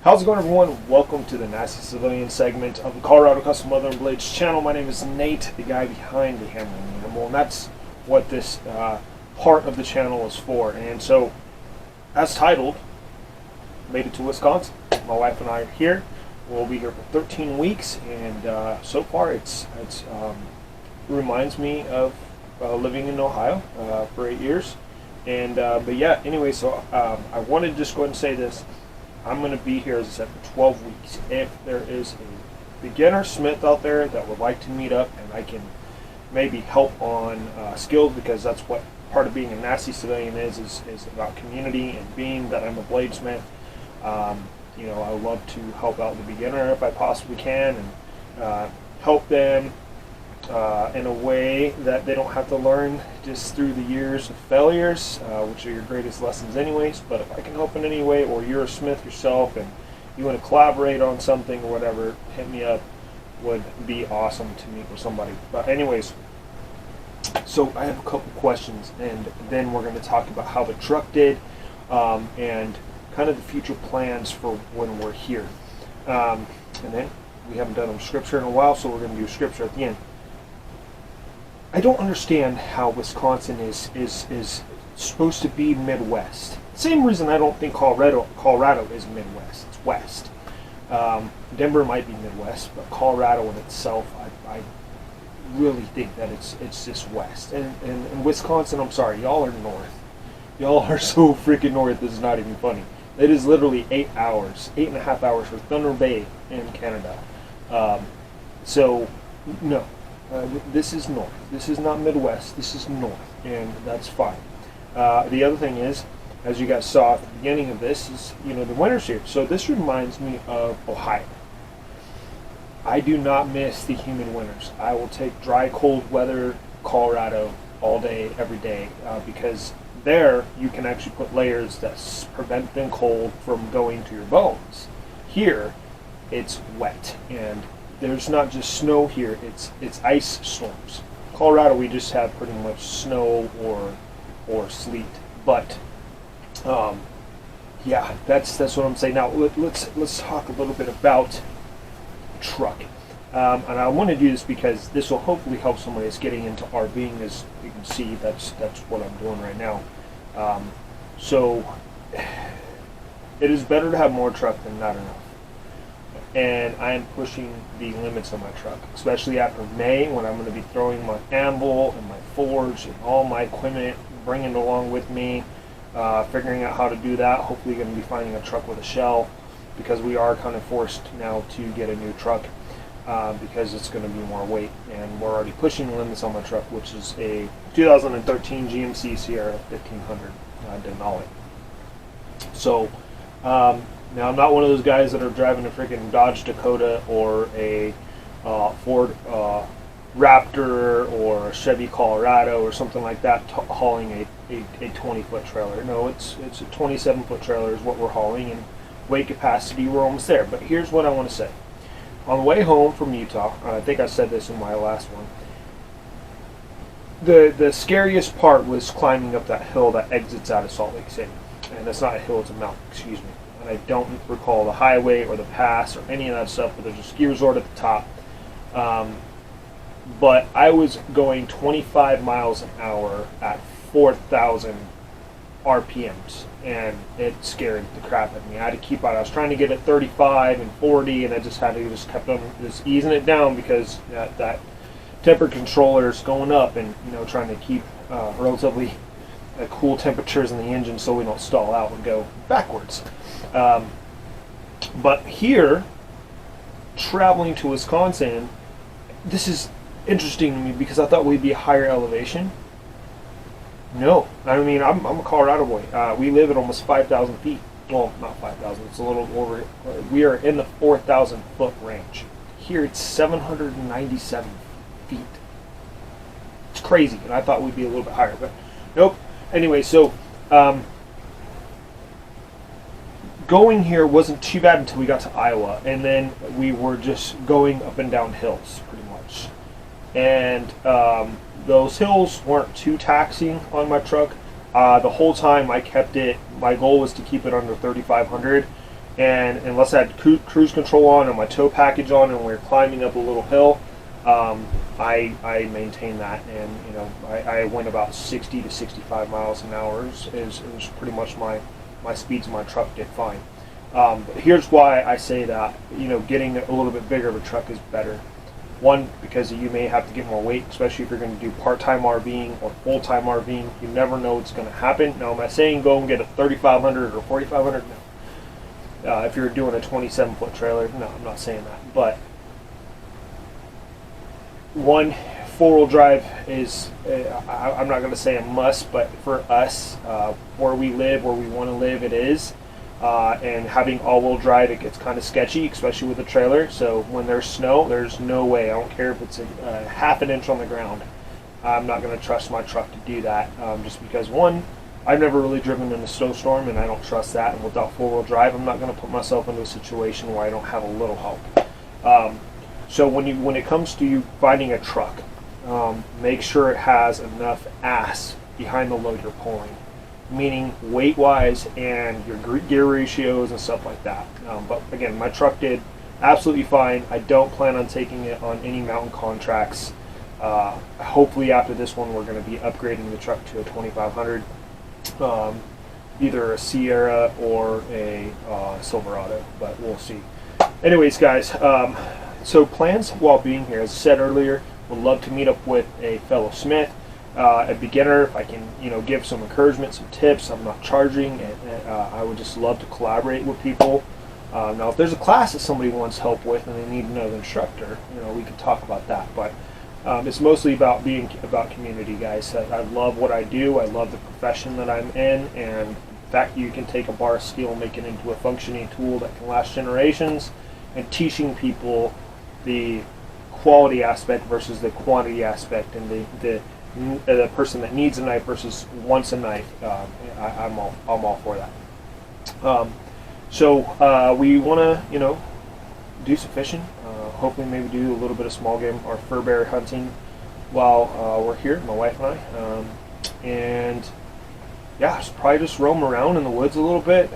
How's it going, everyone? Welcome to the Nasty Civilian segment of the Colorado Custom Leather and Blades channel. My name is Nate, the guy behind the Hammer and Animal, and that's what this part of the channel is for. And so, as titled, made it to Wisconsin. My wife and I are here. We'll be here for 13 weeks, and so far it reminds me of living in Ohio for 8 years. And but yeah, anyway, so I wanted to just go ahead and say this. I'm going to be here, as I said, for 12 weeks. If there is a beginner smith out there that would like to meet up and I can maybe help on skills, because that's what part of being a nasty civilian is about community, and being that I'm a bladesmith, you know, I would love to help out the beginner if I possibly can, and help them in a way that they don't have to learn just through the years of failures, which are your greatest lessons anyways. But if I can help in any way, or you're a smith yourself and you want to collaborate on something or whatever, hit me up. Would be awesome to meet with somebody. But anyways, so I have a couple questions, and then we're going to talk about how the truck did, and kind of the future plans for when we're here. And then we haven't done scripture in a while, so we're going to do scripture at the end. I don't understand how Wisconsin is supposed to be Midwest. Same reason I don't think Colorado is Midwest. It's West. Denver might be Midwest, but Colorado in itself, I really think that it's just West. And Wisconsin, I'm sorry, y'all are North. Y'all are so freaking North, this is not even funny. It is literally 8 hours, 8.5 hours for Thunder Bay in Canada. So, no. This is North. This is not Midwest. This is North, and that's fine. The other thing is, as you guys saw at the beginning of this, is, you know, the winter's here. So this reminds me of Ohio. I do not miss the humid winters. I will take dry, cold weather Colorado all day, every day, because there you can actually put layers that prevent the cold from going to your bones. Here, it's wet, and there's not just snow here, it's ice storms. Colorado, we just have pretty much snow or sleet. But yeah, that's what I'm saying. Now let's talk a little bit about truck. And I want to do this because this will hopefully help somebody that's getting into RVing. As you can see, that's what I'm doing right now. So it is better to have more truck than not enough. And I am pushing the limits on my truck, especially after May, when I'm going to be throwing my anvil and my forge and all my equipment, bringing it along with me, figuring out how to do that. Hopefully going to be finding a truck with a shell, because we are kind of forced now to get a new truck, because it's going to be more weight, and we're already pushing the limits on my truck, which is a 2013 GMC Sierra 1500 Denali. So now, I'm not one of those guys that are driving a freaking Dodge Dakota or a Ford Raptor or a Chevy Colorado or something like that, hauling a 20-foot trailer. No, it's a 27-foot trailer is what we're hauling, and weight capacity, we're almost there. But here's what I want to say. On the way home from Utah, I think I said this in my last one, the scariest part was climbing up that hill that exits out of Salt Lake City. And that's not a hill, it's a mountain, excuse me. I don't recall the highway or the pass or any of that stuff, but there's a ski resort at the top. But I was going 25 miles an hour at 4,000 RPMs, and it scared the crap out of me. I had to keep out. I was trying to get at 35 and 40, and I just had to kept on just easing it down, because that temper controller is going up, and, you know, trying to keep relatively cool temperatures in the engine so we don't stall out and go backwards. But here, traveling to Wisconsin, this is interesting to me, because I thought we'd be a higher elevation. No, I mean, I'm a Colorado boy. We live at almost 5,000 feet. Well, not 5,000, it's a little over. We are in the 4,000 foot range. Here it's 797 feet. It's crazy, and I thought we'd be a little bit higher, but nope. Anyway, so going here wasn't too bad until we got to Iowa, and then we were just going up and down hills pretty much. And those hills weren't too taxing on my truck. The whole time I kept it, my goal was to keep it under 3,500, and unless I had cruise control on and my tow package on, and we're climbing up a little hill, I maintain that, and I went about 60 to 65 miles an hour is pretty much my speeds my truck did fine. But here's why I say that getting a little bit bigger of a truck is better. One, because you may have to get more weight, especially if you're going to do part-time RVing or full-time RVing. You never know what's going to happen. Now, am I saying go and get a 3500 or 4500? No. If you're doing a 27-foot trailer, no, I'm not saying that. But one, four-wheel drive is, I'm not going to say a must, but for us, where we live, where we want to live, it is. And having all-wheel drive, it gets kind of sketchy, especially with a trailer. So when there's snow, there's no way. I don't care if it's a half an inch on the ground. I'm not going to trust my truck to do that, just because, one, I've never really driven in a snowstorm, and I don't trust that. And without four-wheel drive, I'm not going to put myself into a situation where I don't have a little help. So when it comes to you finding a truck, make sure it has enough ass behind the load you're pulling, meaning weight-wise and your gear ratios and stuff like that. But again, my truck did absolutely fine. I don't plan on taking it on any mountain contracts. Hopefully after this one, we're going to be upgrading the truck to a 2500, either a Sierra or a Silverado, but we'll see. Anyways, guys, so plans while being here, as I said earlier, would love to meet up with a fellow smith, a beginner, if I can, give some encouragement, some tips. I'm not charging, and I would just love to collaborate with people. Now, if there's a class that somebody wants help with and they need another instructor, we can talk about that. But it's mostly about about community, guys. I love what I do. I love the profession that I'm in, and the fact you can take a bar of steel and make it into a functioning tool that can last generations, and teaching people the quality aspect versus the quantity aspect, and the person that needs a knife versus wants a knife. I'm all for that. So we want to do some fishing. Hopefully maybe do a little bit of small game or fur bear hunting while we're here, my wife and I. And yeah, probably just roam around in the woods a little bit.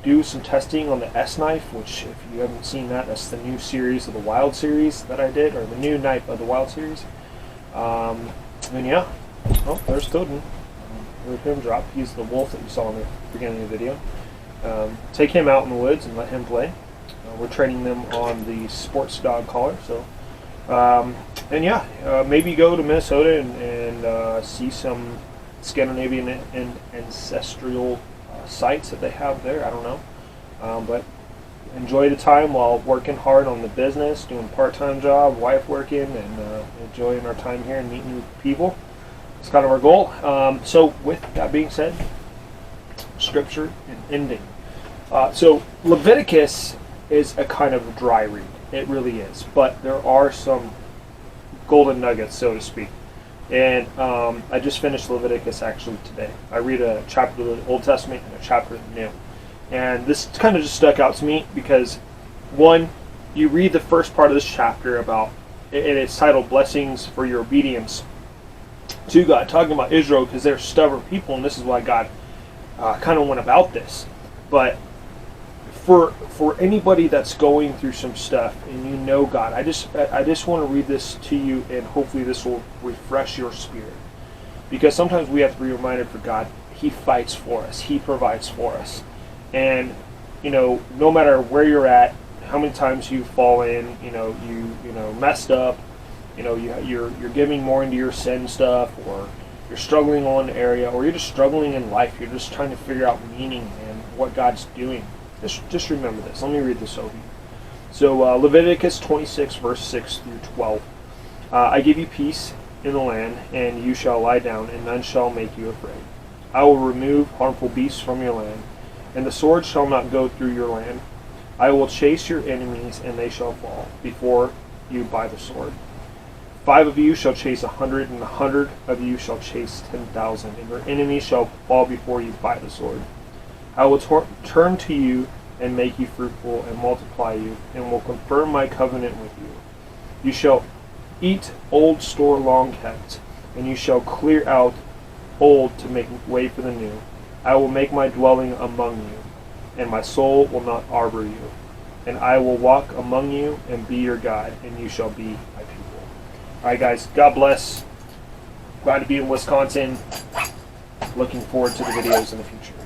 Do some testing on the S knife, which, if you haven't seen that, that's the new series of the Wild series that I did, or the new knife of the Wild series. And yeah, there's Toden. Let him drop. He's the wolf that you saw in the beginning of the video. Take him out in the woods and let him play. We're training them on the sports dog collar. So, and yeah, maybe go to Minnesota and see some Scandinavian and ancestral sites that they have there. I don't know, but enjoy the time while working hard on the business, doing a part-time job, wife working, and enjoying our time here and meeting new people. It's kind of our goal. So with that being said, scripture and ending. So Leviticus is a kind of dry read. It really is. But there are some golden nuggets, so to speak. And I just finished Leviticus actually today. I read a chapter of the Old Testament and a chapter of the New. And this kind of just stuck out to me because, one, you read the first part of this chapter about, and it's titled Blessings for Your Obedience to God, talking about Israel because they're stubborn people, and this is why God kind of went about this. But for anybody that's going through some stuff and God, I just want to read this to you, and hopefully this will refresh your spirit. Because sometimes we have to be reminded for God, He fights for us, He provides for us. And no matter where you're at, how many times you've fallen, you messed up, you're giving more into your sin stuff, or you're struggling on an area, or you're just struggling in life, you're just trying to figure out meaning and what God's doing. Just remember this. Let me read this over you. So Leviticus 26, verse 6 through 12. I give you peace in the land, and you shall lie down, and none shall make you afraid. I will remove harmful beasts from your land, and the sword shall not go through your land. I will chase your enemies, and they shall fall before you by the sword. 5 of you shall chase 100, and 100 of you shall chase 10,000, and your enemies shall fall before you by the sword. I will turn to you and make you fruitful and multiply you, and will confirm my covenant with you. You shall eat old store long kept, and you shall clear out old to make way for the new. I will make my dwelling among you, and my soul will not arbor you. And I will walk among you and be your God, and you shall be my people. All right, guys, God bless. Glad to be in Wisconsin. Looking forward to the videos in the future.